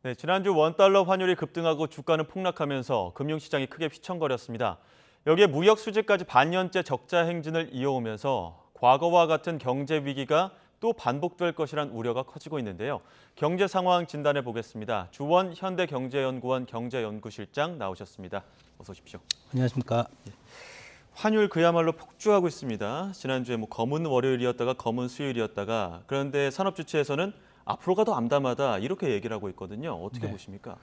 네, 지난주 원달러 환율이 급등하고 주가는 폭락하면서 금융시장이 크게 휘청거렸습니다. 여기에 무역 수지까지 반년째 적자 행진을 이어오면서 과거와 같은 경제 위기가 또 반복될 것이란 우려가 커지고 있는데요. 경제 상황 진단해 보겠습니다. 주원 현대경제연구원 경제연구실장 나오셨습니다. 어서 오십시오. 안녕하십니까. 환율 그야말로 폭주하고 있습니다. 지난주에 검은 월요일이었다가 검은 수요일이었다가 그런데 산업 주체에서는 앞으로가 더 암담하다 이렇게 얘기를 하고 있거든요. 어떻게 네. 보십니까?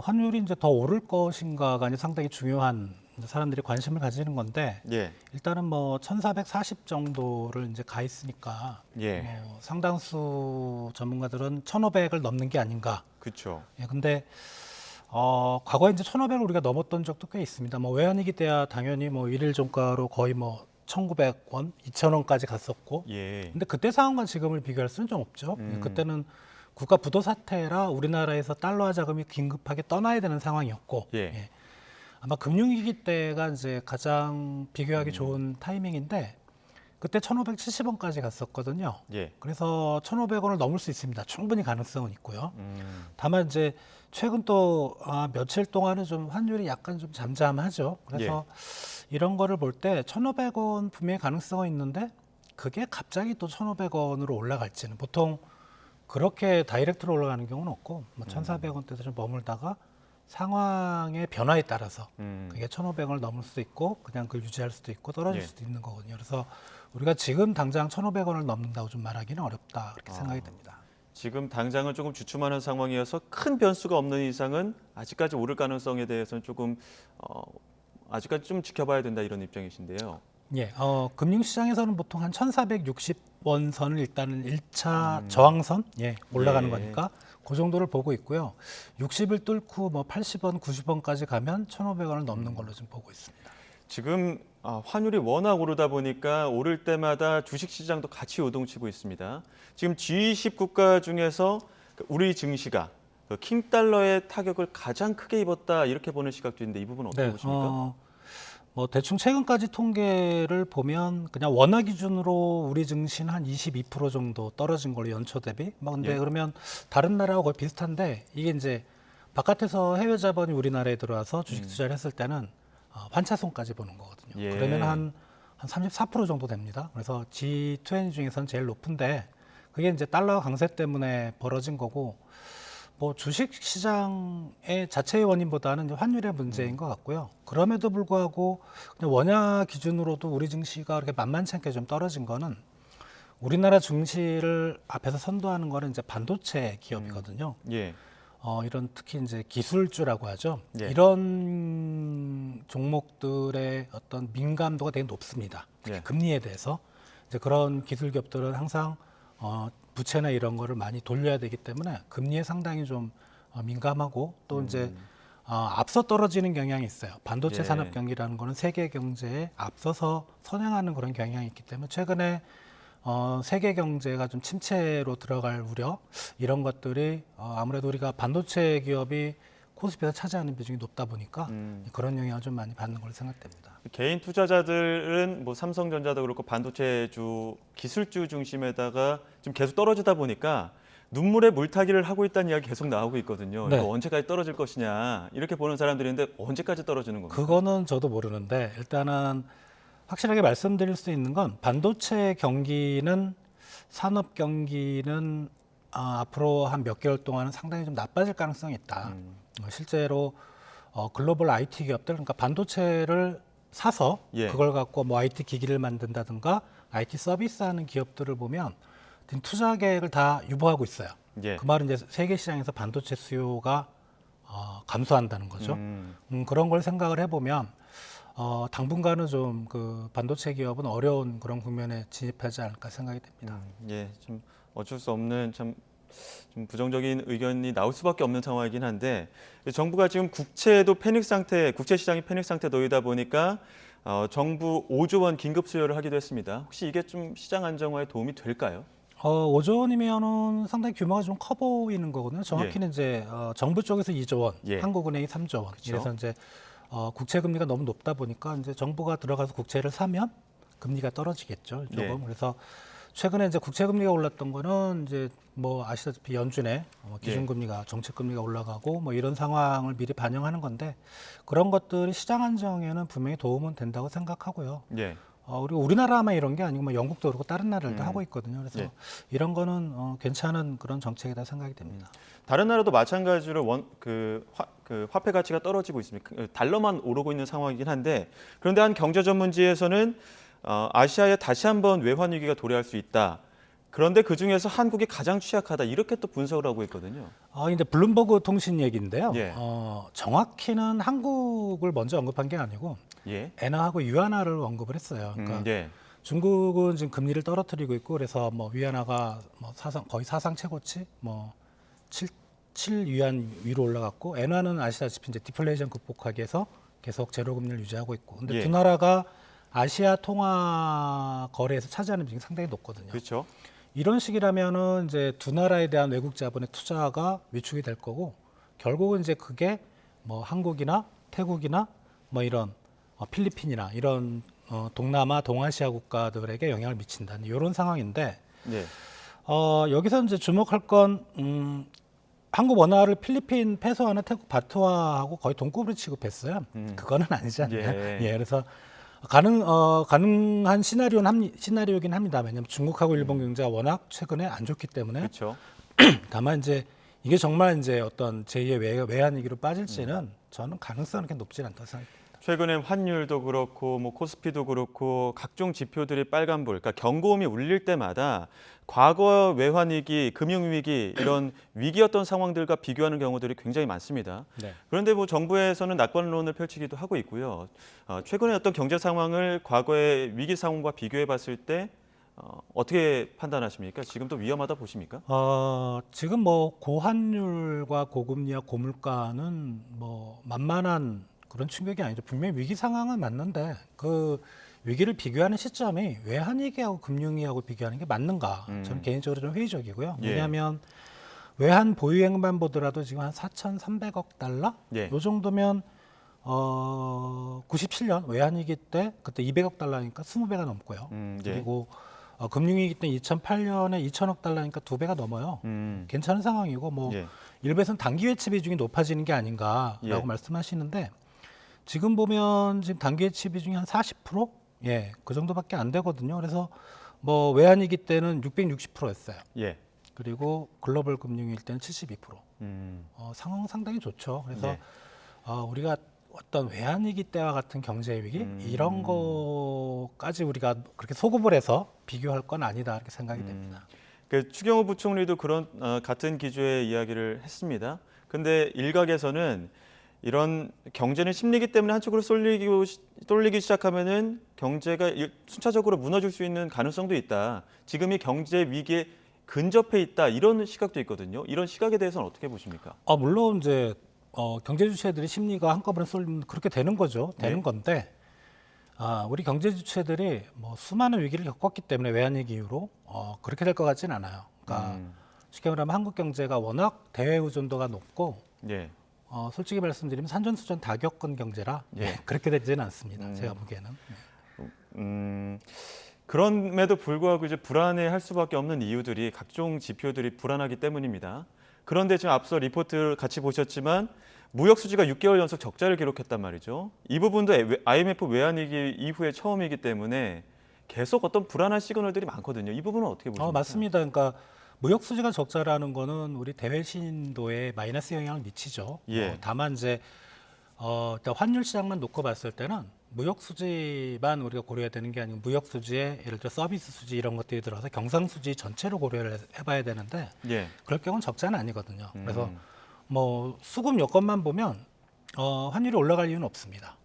환율이 이제 더 오를 것인가가 이제 상당히 중요한 사람들이 관심을 가지는 건데 예, 일단은 1440 정도를 이제 가 있으니까 예, 상당수 전문가들은 1500을 넘는 게 아닌가. 그렇죠. 예, 근데 과거에 이제 1500을 우리가 넘었던 적도 꽤 있습니다. 외환위기 때야 당연히 일일 종가로 거의 1900원, 2000원까지 갔었고 예, 근데 그때 상황과 지금을 비교할 수는 좀 없죠. 그때는 국가 부도 사태라 우리나라에서 달러화 자금이 긴급하게 떠나야 되는 상황이었고, 예, 예. 아마 금융위기 때가 이제 가장 비교하기 좋은 타이밍인데 그때 1,570원까지 갔었거든요. 예, 그래서 1,500원을 넘을 수 있습니다. 충분히 가능성은 있고요. 다만 이제 최근 또 며칠 동안은 좀 환율이 약간 좀 잠잠하죠. 그래서 이런 거를 볼 때 1,500원 분명히 가능성은 있는데 그게 갑자기 또 1,500원으로 올라갈지는 보통 그렇게 다이렉트로 올라가는 경우는 없고 1,400원대에서 좀 머물다가 상황의 변화에 따라서 그게 1,500원을 넘을 수도 있고 그냥 그걸 유지할 수도 있고 떨어질 예. 수도 있는 거거든요. 그래서 우리가 지금 당장 1,500원을 넘는다고 좀 말하기는 어렵다 그렇게 생각이 됩니다. 지금 당장은 조금 주춤하는 상황이어서 큰 변수가 없는 이상은 아직까지 오를 가능성에 대해서는 조금 아직까지 좀 지켜봐야 된다 이런 입장이신데요. 예, 금융시장에서는 보통 한 1,460원 선을 일단은 1차 저항선, 올라가는 예. 거니까 그 정도를 보고 있고요. 60을 뚫고 80원, 90원까지 가면 1,500원을 넘는 걸로 좀 보고 있습니다. 지금 환율이 워낙 오르다 보니까 오를 때마다 주식시장도 같이 요동치고 있습니다. 지금 G20 국가 중에서 우리 증시가 킹달러의 타격을 가장 크게 입었다 이렇게 보는 시각도 있는데 이 부분 어떻게 보십니까? 대충 최근까지 통계를 보면 그냥 원화 기준으로 우리 증시는 한 22% 정도 떨어진 걸로 연초 대비. 근데 예. 그러면 다른 나라하고 거의 비슷한데 이게 이제 바깥에서 해외 자본이 우리나라에 들어와서 주식 투자를 했을 때는 환차손까지 보는 거거든요. 예. 그러면 한 34% 정도 됩니다. 그래서 G20 중에서는 제일 높은데 그게 이제 달러 강세 때문에 벌어진 거고 주식 시장의 자체의 원인보다는 이제 환율의 문제인 것 같고요. 그럼에도 불구하고 그냥 원화 기준으로도 우리 증시가 그렇게 만만치 않게 좀 떨어진 거는 우리나라 증시를 앞에서 선도하는 거는 이제 반도체 기업이거든요. 예. 이런 특히 이제 기술주라고 하죠. 예. 이런 종목들의 어떤 민감도가 되게 높습니다. 특히 예. 금리에 대해서 이제 그런 기술 기업들은 항상 부채나 이런 거를 많이 돌려야 되기 때문에 금리에 상당히 좀 민감하고 또 이제 앞서 떨어지는 경향이 있어요. 반도체 예. 산업 경기라는 거는 세계 경제에 앞서서 선행하는 그런 경향이 있기 때문에 최근에 세계 경제가 좀 침체로 들어갈 우려 이런 것들이 아무래도 우리가 반도체 기업이 코스피에서 차지하는 비중이 높다 보니까 그런 영향을 좀 많이 받는 걸로 생각됩니다. 개인 투자자들은 삼성전자도 그렇고 반도체주, 기술주 중심에다가 지금 계속 떨어지다 보니까 눈물에 물타기를 하고 있다는 이야기 계속 나오고 있거든요. 네. 이거 언제까지 떨어질 것이냐 이렇게 보는 사람들이 있는데 언제까지 떨어지는 겁니까? 그거는 저도 모르는데 일단은 확실하게 말씀드릴 수 있는 건 반도체 경기는 산업 경기는 앞으로 한 몇 개월 동안은 상당히 좀 나빠질 가능성이 있다. 실제로 글로벌 IT 기업들 그러니까 반도체를 사서 예. 그걸 갖고 IT 기기를 만든다든가 IT 서비스하는 기업들을 보면 투자 계획을 다 유보하고 있어요. 예. 그 말은 이제 세계 시장에서 반도체 수요가 감소한다는 거죠. 그런 걸 생각을 해보면 당분간은 좀 그 반도체 기업은 어려운 그런 국면에 진입하지 않을까 생각이 됩니다. 예, 좀 어쩔 수 없는 좀 부정적인 의견이 나올 수밖에 없는 상황이긴 한데 정부가 지금 국채도 패닉 상태, 국채 시장이 패닉 상태 놓이다 보니까 정부 5조 원 긴급 수요를 하기도 했습니다. 혹시 이게 좀 시장 안정화에 도움이 될까요? 5조 원이면은 상당히 규모가 좀 커 보이는 거거든요. 정확히는 이제 정부 쪽에서 2조 원, 예. 한국은행이 3조 원. 그쵸. 그래서 이제 국채 금리가 너무 높다 보니까 이제 정부가 들어가서 국채를 사면 금리가 떨어지겠죠. 조금. 예. 그래서 최근에 이제 국채 금리가 올랐던 거는 이제 뭐 아시다시피 연준의 기준금리가 정책금리가 올라가고 뭐 이런 상황을 미리 반영하는 건데 그런 것들이 시장 안정에는 분명히 도움은 된다고 생각하고요. 예. 그리고 우리나라만 이런 게 아니고 뭐 영국도 그렇고 다른 나라들도 하고 있거든요. 그래서 예. 이런 거는 괜찮은 그런 정책이다 생각이 됩니다. 다른 나라도 마찬가지로 화폐 가치가 떨어지고 있습니다. 달러만 오르고 있는 상황이긴 한데 그런데 한 경제 전문지에서는 아시아에 다시 한번 외환 위기가 도래할 수 있다. 그런데 그 중에서 한국이 가장 취약하다 이렇게 또 분석을 하고 있거든요. 이제 블룸버그 통신 얘기인데요. 예. 정확히는 한국을 먼저 언급한 게 아니고 예. 엔화하고 유안화를 언급을 했어요. 그러니까 예. 중국은 지금 금리를 떨어뜨리고 있고 그래서 뭐 위안화가 뭐 거의 사상 최고치 뭐 7 위안 위로 올라갔고 엔화는 아시다시피 이제 디플레이션 극복하기 위해서 계속 제로 금리를 유지하고 있고 근데 예. 두 나라가 아시아 통화 거래에서 차지하는 비중이 상당히 높거든요. 그렇죠. 이런 식이라면은 이제 두 나라에 대한 외국 자본의 투자가 위축이 될 거고 결국은 이제 그게 뭐 한국이나 태국이나 뭐 이런 필리핀이나 이런 동남아, 동아시아 국가들에게 영향을 미친다는 이런 상황인데 예. 여기서 이제 주목할 건 한국 원화를 필리핀 페소화나 태국 바트화하고 거의 동급으로 취급했어요. 그거는 아니지 않나요? 예. 그래서 가능한 시나리오긴 합니다. 왜냐하면 중국하고 일본 경제가 워낙 최근에 안 좋기 때문에. 그렇죠. 다만 이제 이게 정말 이제 어떤 제2의 외환 위기로 빠질지는 저는 가능성은 그렇게 높진 않다고 생각합니다. 최근에 환율도 그렇고 뭐 코스피도 그렇고 각종 지표들이 빨간불, 그러니까 경고음이 울릴 때마다 과거 외환 위기, 금융 위기 이런 위기였던 상황들과 비교하는 경우들이 굉장히 많습니다. 네. 그런데 뭐 정부에서는 낙관론을 펼치기도 하고 있고요. 최근에 어떤 경제 상황을 과거의 위기 상황과 비교해 봤을 때 어떻게 판단하십니까? 지금도 위험하다 보십니까? 지금 뭐 고환율과 고금리와 고물가는 뭐 만만한 그런 충격이 아니죠. 분명히 위기 상황은 맞는데 그 위기를 비교하는 시점이 외환위기하고 금융위기하고 비교하는 게 맞는가? 저는 개인적으로 좀 회의적이고요. 예. 왜냐하면 외환 보유액만 보더라도 지금 한 4,300억 달러? 예. 요 정도면 97년 외환위기 때 그때 200억 달러니까 20배가 넘고요. 예. 그리고 금융위기 때 2008년에 2천억 달러니까 2배가 넘어요. 괜찮은 상황이고 뭐 예. 일부에서는 단기 외채 비중이 높아지는 게 아닌가라고 예. 말씀하시는데 지금 보면 지금 단기 외채 비중이 한 40%? 예, 그 정도밖에 안 되거든요. 그래서 뭐 외환위기 때는 660%였어요. 예. 그리고 글로벌 금융위기 때는 72%. 상황 상당히 좋죠. 그래서 네. 우리가 어떤 외환위기 때와 같은 경제 위기 이런 거까지 우리가 그렇게 소급을 해서 비교할 건 아니다 이렇게 생각이 됩니다. 추경호 부총리도 그런 같은 기조의 이야기를 했습니다. 근데 일각에서는 이런 경제는 심리기 때문에 한쪽으로 쏠리기 시작하면은 경제가 순차적으로 무너질 수 있는 가능성도 있다. 지금이 경제 위기에 근접해 있다. 이런 시각도 있거든요. 이런 시각에 대해서는 어떻게 보십니까? 물론 이제 경제 주체들의 심리가 한꺼번에 쏠리면 그렇게 되는 거죠. 되는 네. 건데 우리 경제 주체들이 뭐 수많은 위기를 겪었기 때문에 외환위기 이후로 그렇게 될 것 같지는 않아요. 그러니까 쉽게 말하면 한국 경제가 워낙 대외 의존도가 높고 예. 솔직히 말씀드리면 산전수전 다 겪은 경제라 예. 그렇게 되지는 않습니다. 제가 보기에는. 그럼에도 불구하고 이제 불안해할 수밖에 없는 이유들이 각종 지표들이 불안하기 때문입니다. 그런데 지금 앞서 리포트를 같이 보셨지만 무역 수지가 6개월 연속 적자를 기록했단 말이죠. 이 부분도 IMF 외환위기 이후에 처음이기 때문에 계속 어떤 불안한 시그널들이 많거든요. 이 부분은 어떻게 보십니까? 맞습니다. 그러니까 무역 수지가 적자라는 거는 우리 대외 신도에 마이너스 영향을 미치죠. 예. 다만 이제 일단 환율 시장만 놓고 봤을 때는 무역 수지만 우리가 고려해야 되는 게 아니고 무역 수지에 예를 들어 서비스 수지 이런 것들이 들어서 경상 수지 전체로 고려를 해봐야 되는데 예. 그럴 경우는 적자는 아니거든요. 그래서 뭐 수급 여건만 보면 환율이 올라갈 이유는 없습니다.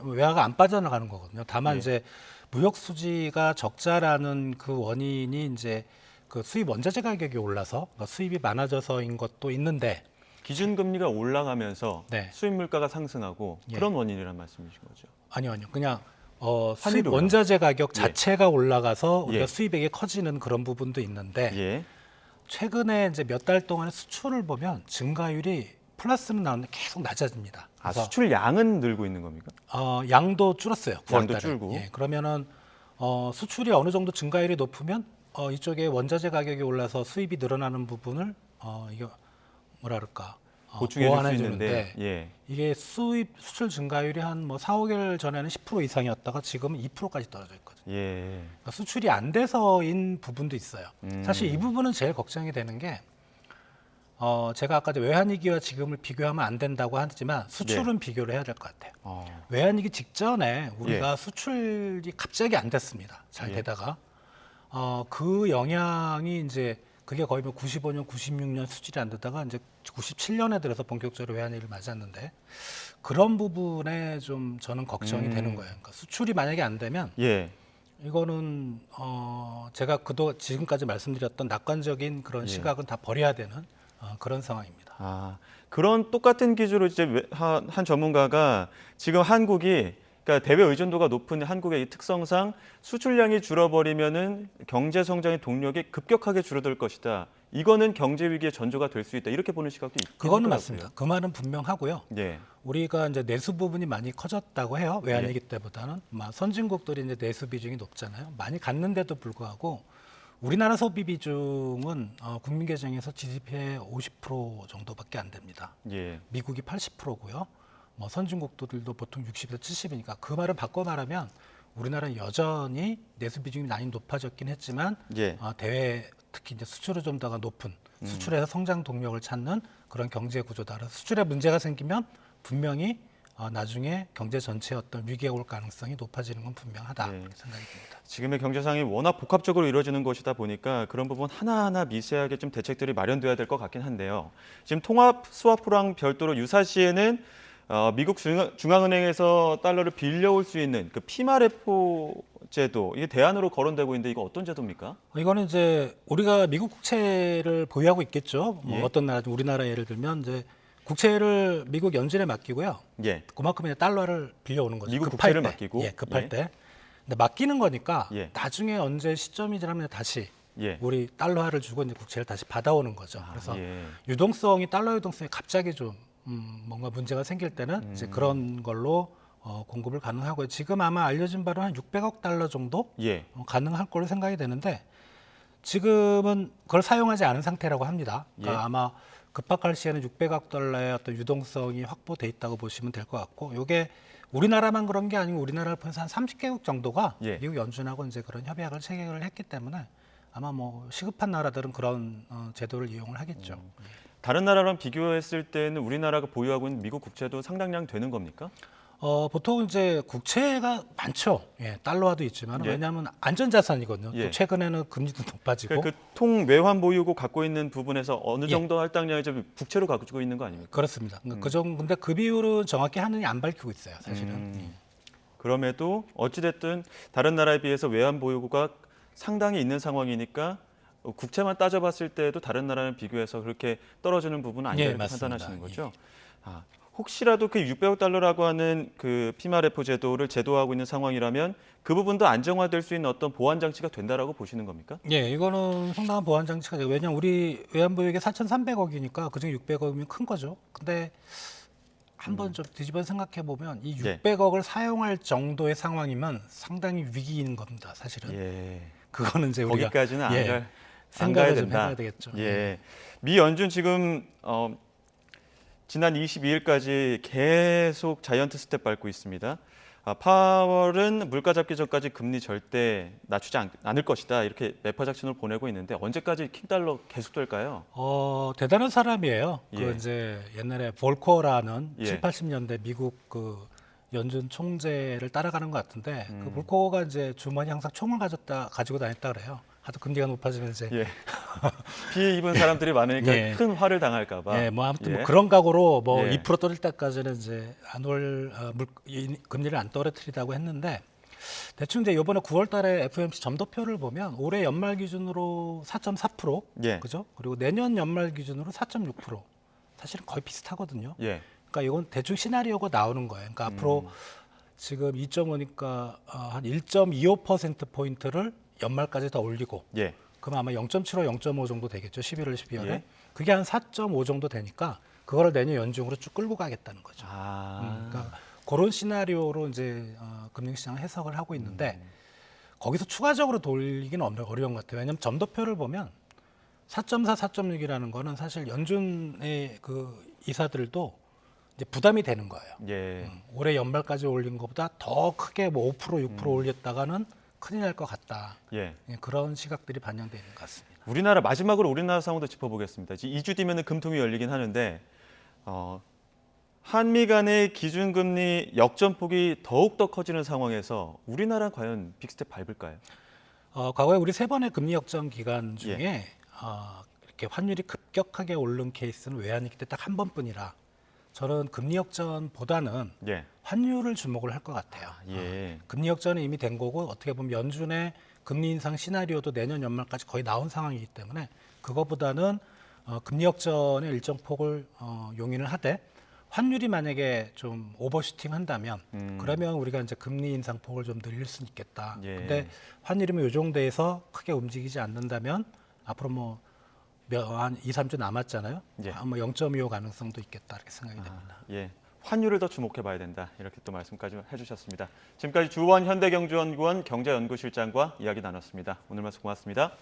외화가 안 빠져나가는 거거든요. 다만 예. 이제 무역 수지가 적자라는 그 원인이 이제 그 수입 원자재 가격이 올라서 그러니까 수입이 많아져서인 것도 있는데 기준금리가 올라가면서 네. 수입 물가가 상승하고 예. 그런 원인이란 말씀이신 거죠. 아니요. 그냥 수입 환율이 원자재 가격 자체가 올라가서 우리가 예. 수입액이 커지는 그런 부분도 있는데 예. 최근에 이제 몇 달 동안의 수출을 보면 증가율이 플러스는 나오는데 계속 낮아집니다. 그래서 수출 양은 늘고 있는 겁니까? 양도 줄었어요. 9월 양도 달에. 줄고. 예, 그러면은 수출이 어느 정도 증가율이 높으면 이쪽에 원자재 가격이 올라서 수입이 늘어나는 부분을 이게 뭐라 그럴까 보충해 줄 수 보완해 있는데 주는데 예. 이게 수출 증가율이 한 뭐 4, 5개월 전에는 10% 이상이었다가 지금은 2%까지 떨어져 있거든요. 예. 그러니까 수출이 안 돼서인 부분도 있어요. 사실 이 부분은 제일 걱정이 되는 게 제가 아까 외환위기와 지금을 비교하면 안 된다고 하지만 수출은 비교를 해야 될 것 같아요. 외환위기 직전에 우리가 수출이 갑자기 안 됐습니다. 잘 예. 되다가 그 영향이 이제 그게 거의 뭐 95년, 96년 수출이 안 되다가 이제 97년에 들어서 본격적으로 외환위기를 맞았는데 그런 부분에 좀 저는 걱정이 되는 거예요. 그러니까 수출이 만약에 안 되면 예. 이거는 제가 지금까지 말씀드렸던 낙관적인 그런 예. 시각은 다 버려야 되는 그런 상황입니다. 아, 그런 똑같은 기준으로 이제 한 전문가가 지금 한국이 그러니까 대외 의존도가 높은 한국의 이 특성상 수출량이 줄어버리면은 경제 성장의 동력이 급격하게 줄어들 것이다. 이거는 경제 위기의 전조가 될 수 있다. 이렇게 보는 시각도 있긴 그거는 하더라고요. 맞습니다. 그 말은 분명하고요. 예. 우리가 이제 내수 부분이 많이 커졌다고 해요. 외환위기 때보다는 선진국들이 이제 내수 비중이 높잖아요. 많이 갔는데도 불구하고 우리나라 소비 비중은 국민 계정에서 GDP의 50% 정도밖에 안 됩니다. 예. 미국이 80%고요. 뭐 선진국들도 보통 60에서 70이니까 그 말을 바꿔 말하면 우리나라는 여전히 내수 비중이 많이 높아졌긴 했지만 예. 대외 특히 이제 수출을 좀 더 높은 수출에서 성장 동력을 찾는 그런 경제 구조다. 그래서 수출에 문제가 생기면 분명히 나중에 경제 전체의 어떤 위기가 올 가능성이 높아지는 건 분명하다 네. 생각이 듭니다. 지금의 경제상이 워낙 복합적으로 이루어지는 것이다 보니까 그런 부분 하나하나 미세하게 좀 대책들이 마련돼야 될 것 같긴 한데요. 지금 통합 스와프랑 별도로 유사시에는 미국 중앙은행에서 달러를 빌려올 수 있는 그 피마레포 제도 이게 대안으로 거론되고 있는데 이거 어떤 제도입니까? 이거는 이제 우리가 미국 국채를 보유하고 있겠죠. 뭐 예. 어떤 나라, 우리나라 예를 들면 이제 국채를 미국 연준에 맡기고요. 예. 그만큼 이제 달러를 빌려오는 거죠. 미국 급할 국채를 때. 맡기고? 예, 급할 예. 때. 근데 맡기는 거니까 예. 나중에 언제 시점이 지나면 다시 예. 우리 달러화를 주고 이제 국채를 다시 받아오는 거죠. 그래서 예. 유동성이 달러 유동성이 갑자기 좀 뭔가 문제가 생길 때는 이제 그런 걸로 공급을 가능하고요. 지금 아마 알려진 바로 한 600억 달러 정도 예. 가능할 걸로 생각이 되는데 지금은 그걸 사용하지 않은 상태라고 합니다. 그러니까 예. 아마 급박할 시에는 600억 달러의 어떤 유동성이 확보돼 있다고 보시면 될 것 같고, 이게 우리나라만 그런 게 아니고 우리나라를 포함해서 한 30개국 정도가 예. 미국 연준하고 이제 그런 협약을 체결을 했기 때문에 아마 뭐 시급한 나라들은 그런 제도를 이용을 하겠죠. 다른 나라랑 비교했을 때는 우리나라가 보유하고 있는 미국 국채도 상당량 되는 겁니까? 보통 이제 국채가 많죠. 예, 달러화도 있지만 예. 왜냐하면 안전자산이거든요. 예. 또 최근에는 금리도 높아지고. 그통 외환 보유고 갖고 있는 부분에서 어느 예. 정도 할당량이 좀 국채로 가지고 있는 거 아닙니까? 그렇습니다. 그 정도. 근데 그 비율은 정확히 하느니 안 밝히고 있어요, 사실은. 그럼에도 어찌됐든 다른 나라에 비해서 외환 보유고가 상당히 있는 상황이니까 국채만 따져봤을 때도 다른 나라랑 비교해서 그렇게 떨어지는 부분은 아니다 예, 이렇게 맞습니다. 판단하시는 거죠. 혹시라도 그 600억 달러라고 하는 그 피마레포 제도를 제도하고 있는 상황이라면 그 부분도 안정화될 수 있는 어떤 보완 장치가 된다라고 보시는 겁니까? 예, 이거는 상당한 보완 장치가 되고, 왜냐하면 우리 외환보유액이 4,300억이니까 그중에 600억이면 큰 거죠. 근데 한번 좀 뒤집어 생각해 보면 이 예. 600억을 사용할 정도의 상황이면 상당히 위기인 겁니다, 사실은. 예. 그거는 이제 우리가 거기까지는 안 가야 생각을 좀 된다. 해봐야 되겠죠. 예. 미 연준 지금 지난 22일까지 계속 자이언트 스텝 밟고 있습니다. 파월은 물가 잡기 전까지 금리 절대 낮추지 않을 것이다. 이렇게 매파 작전을 보내고 있는데 언제까지 킹달러 계속될까요? 대단한 사람이에요. 예. 그 이제 옛날에 볼커라는 예. 7, 80년대 미국 그 연준 총재를 따라가는 것 같은데 그 볼커가 이제 주머니 항상 총을 가지고 다녔다 그래요. 하도 금리가 높아지면 이제 예. 피해 입은 사람들이 많으니까 예. 큰 화를 당할까 봐. 예, 뭐 아무튼 예. 뭐 그런 각오로 뭐 예. 2% 떨어질 때까지는 이제 금리를 안 떨어뜨리다고 했는데 대충 이제 이번에 9월달에 FOMC 점도표를 보면 올해 연말 기준으로 4.4%, 예. 그죠? 그리고 내년 연말 기준으로 4.6%. 사실은 거의 비슷하거든요. 예. 그러니까 이건 대충 시나리오가 나오는 거예요. 그러니까 앞으로 지금 2.5니까 한 1.25% 포인트를 연말까지 더 올리고. 예. 그럼 아마 0.75, 0.5 정도 되겠죠. 11월, 12월에. 예. 그게 한 4.5 정도 되니까 그거를 내년 연중으로 쭉 끌고 가겠다는 거죠. 아. 그러니까 그런 시나리오로 이제 금융시장을 해석을 하고 있는데 거기서 추가적으로 돌리기는 어려운 것 같아요. 왜냐하면 점도표를 보면 4.4, 4.6이라는 거는 사실 연준의 그 이사들도 이제 부담이 되는 거예요. 예. 올해 연말까지 올린 것보다 더 크게 뭐 5%, 6% 올렸다가는 큰일 날 것 같다. 예. 그런 시각들이 반영되어 있는 것 같습니다. 마지막으로 우리나라 상황도 짚어보겠습니다. 2주 뒤면은 금통위 열리긴 하는데 한미 간의 기준금리 역전폭이 더욱더 커지는 상황에서 우리나라 과연 빅스텝 밟을까요? 과거에 우리 세 번의 금리 역전 기간 중에 예. 이렇게 환율이 급격하게 오른 케이스는 외환위기 때 딱 한 번뿐이라 저는 금리 역전보다는 예. 환율을 주목을 할 것 같아요. 예. 금리 역전은 이미 된 거고 어떻게 보면 연준의 금리 인상 시나리오도 내년 연말까지 거의 나온 상황이기 때문에 그거보다는 금리 역전의 일정 폭을 용인을 하되 환율이 만약에 좀 오버슈팅 한다면 그러면 우리가 이제 금리 인상 폭을 좀 늘릴 수는 있겠다. 예. 근데 환율이 뭐 요 정도에서 크게 움직이지 않는다면 앞으로 뭐 한 2, 3주 남았잖아요. 예. 뭐 0.25 가능성도 있겠다 이렇게 생각이 됩니다. 예. 환율을 더 주목해봐야 된다. 이렇게 또 말씀까지 해주셨습니다. 지금까지 주원 현대경제연구원 경제연구실장과 이야기 나눴습니다. 오늘 말씀 고맙습니다.